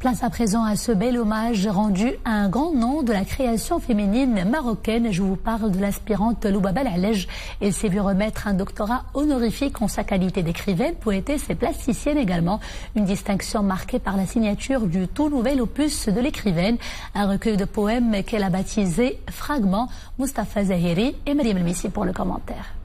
Place à présent à ce bel hommage rendu à un grand nom de la création féminine marocaine. Je vous parle de l'aspirante Loubaba Lallej. Elle s'est vue remettre un doctorat honorifique en sa qualité d'écrivaine, poétesse et plasticienne également. Une distinction marquée par la signature du tout nouvel opus de l'écrivaine, un recueil de poèmes qu'elle a baptisé Fragments. Moustapha Zahiri et Mariam Elmissi pour le commentaire.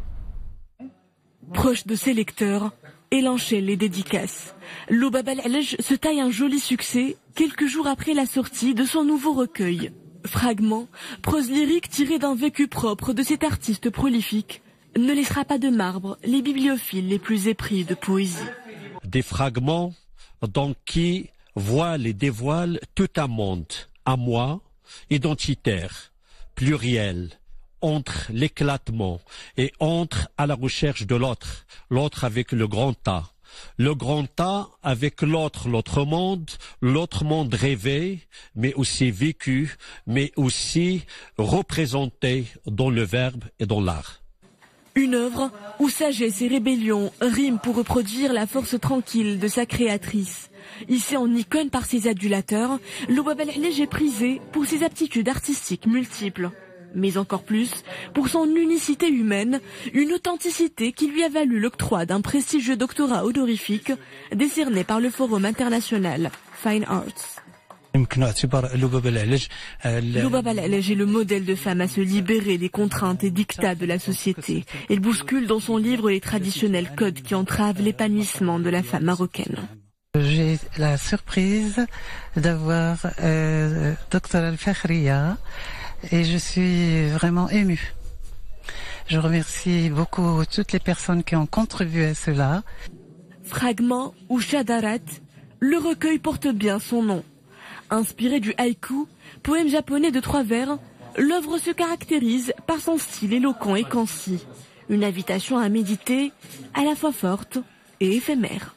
Proche de ses lecteurs, elle enchaîne les dédicaces. Loubaba Lallej se taille un joli succès quelques jours après la sortie de son nouveau recueil. Fragments, prose lyrique tirée d'un vécu propre de cet artiste prolifique, ne laissera pas de marbre les bibliophiles les plus épris de poésie. Des fragments dans qui voile et dévoile tout un monde, à moi, identitaire, pluriel, entre l'éclatement et entre à la recherche de l'autre, l'autre avec le grand A. Le grand A avec l'autre monde rêvé, mais aussi vécu, mais aussi représenté dans le verbe et dans l'art. Une œuvre où sagesse et rébellion riment pour reproduire la force tranquille de sa créatrice. Ici en icône par ses adulateurs, Loubaba Lallej est prisée pour ses aptitudes artistiques multiples. Mais encore plus pour son unicité humaine, une authenticité qui lui a valu l'octroi d'un prestigieux doctorat honorifique décerné par le Forum international Fine Arts. Loubaba Lallej est le modèle de femme à se libérer des contraintes et dictats de la société. Elle bouscule dans son livre les traditionnels codes qui entravent l'épanouissement de la femme marocaine. J'ai la surprise d'avoir Dr Al-Fakhriya et je suis vraiment émue. Je remercie beaucoup toutes les personnes qui ont contribué à cela. Fragments ou Shadarat, le recueil porte bien son nom. Inspiré du haïku, poème japonais de 3 vers, l'œuvre se caractérise par son style éloquent et concis. Une invitation à méditer, à la fois forte et éphémère.